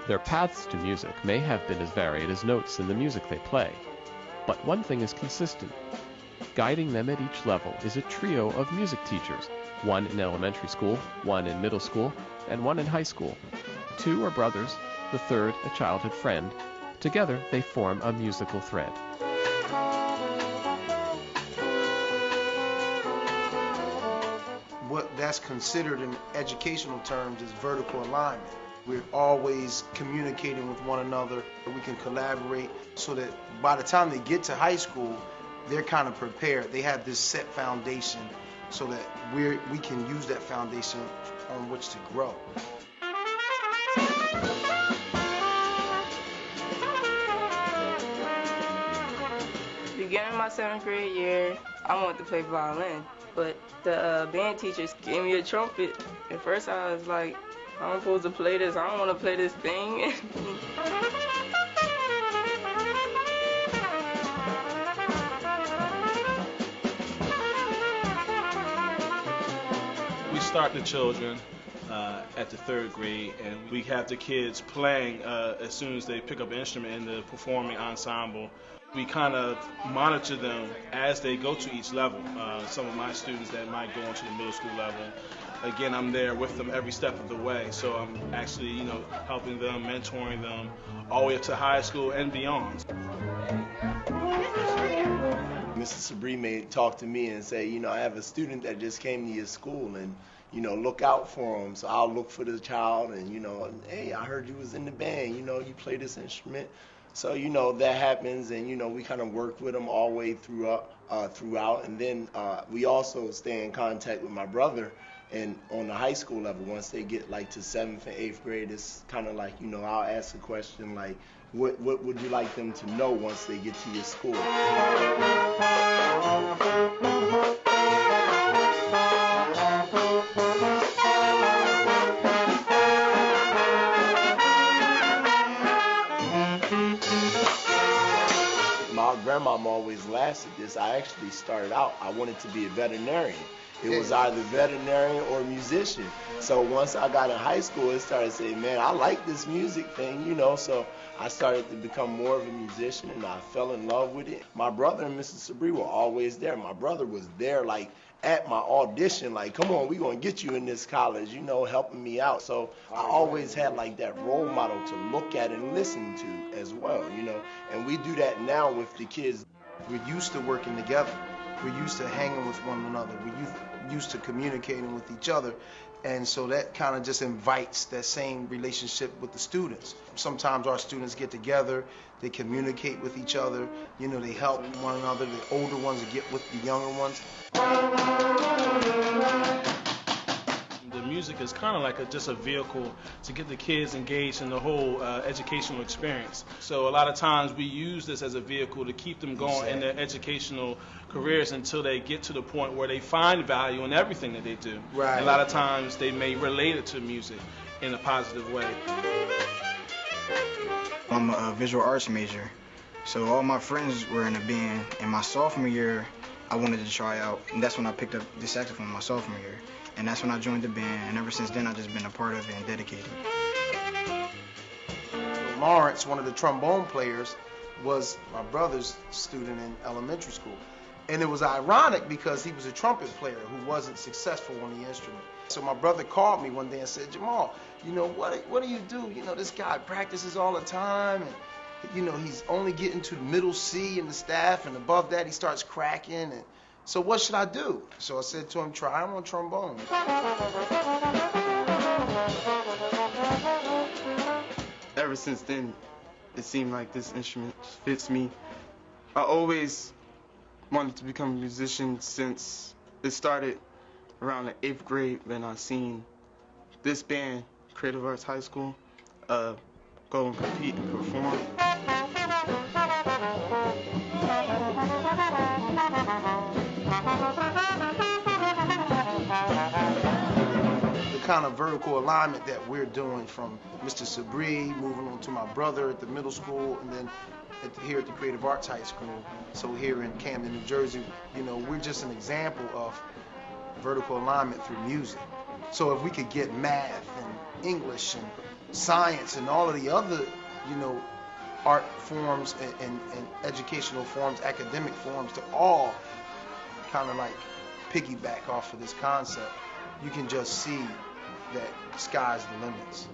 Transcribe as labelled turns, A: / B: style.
A: Their paths to music may have been as varied as notes in the music they play, but one thing is consistent. Guiding them at each level is a trio of music teachers, one in elementary school, one in middle school, and one in high school. Two are brothers, the third a childhood friend. Together they form a musical thread.
B: What that's considered in educational terms is vertical alignment. We're always communicating with one another. We can collaborate so that by the time they get to high school, they're kind of prepared. They have this set foundation so that we can use that foundation on which to grow.
C: Beginning my 7th grade year, I wanted to play violin, but the band teachers gave me a trumpet. At first I was like, I'm supposed to play this, I don't want to play this thing.
D: We start the children at the 3rd grade, and we have the kids playing as soon as they pick up an instrument in the performing ensemble. We kind of monitor them as they go to each level. Some of my students that might go into the middle school level, again, I'm there with them every step of the way. So I'm actually, helping them, mentoring them, all the way up to high school and beyond.
E: Mrs. Sabree may talk to me and say, I have a student that just came to your school, and look out for him. So I'll look for the child, and hey, I heard you was in the band. You play this instrument. So that happens, and we kind of work with them all the way throughout, and then we also stay in contact with my brother, and on the high school level, once they get like to 7th and 8th grade, it's kind of like I'll ask a question like, what would you like them to know once they get to your school? My grandmom always laughed at this. I actually started out, I wanted to be a veterinarian. It was either veterinarian or musician. So once I got in high school, it started saying, man, I like this music thing, so I started to become more of a musician, and I fell in love with it. My brother and Mrs. Sabree were always there. My brother was there, like, at my audition, like, come on, we're going to get you in this college, helping me out. So I always had, like, that role model to look at and listen to as well, And we do that now with the kids.
B: We're used to working together. We're used to hanging with one another. We're used to communicating with each other. And so that kind of just invites that same relationship with the students. Sometimes our students get together, they communicate with each other, they help one another, the older ones to get with the younger ones.
D: The music is kind of like just a vehicle to get the kids engaged in the whole educational experience. So a lot of times we use this as a vehicle to keep them going in their educational careers until they get to the point where they find value in everything that they do.
B: Right.
D: And a lot of times they may relate it to music in a positive way.
F: I'm a visual arts major, so all my friends were in a band. In my sophomore year, I wanted to try out, and that's when I picked up the saxophone my sophomore year. And that's when I joined the band, and ever since then I've just been a part of it and dedicated.
B: Lawrence, one of the trombone players, was my brother's student in elementary school. And it was ironic because he was a trumpet player who wasn't successful on the instrument. So my brother called me one day and said, Jamal, what do you do? This guy practices all the time, and he's only getting to the middle C in the staff, and above that he starts cracking, and so what should I do? So I said to him, try him on trombone.
G: Ever since then, it seemed like this instrument fits me. I always wanted to become a musician since it started around the 8th grade when I seen this band, Creative Arts High School, go and compete and perform.
B: The kind of vertical alignment that we're doing from Mr. Sabree, moving on to my brother at the middle school, and then here at the Creative Arts High School. So here in Camden, New Jersey, we're just an example of vertical alignment through music. So if we could get math and English and science and all of the other, you know, art forms and educational forms, academic forms, to all kind of like piggyback off of this concept, you can just see that sky's the limits.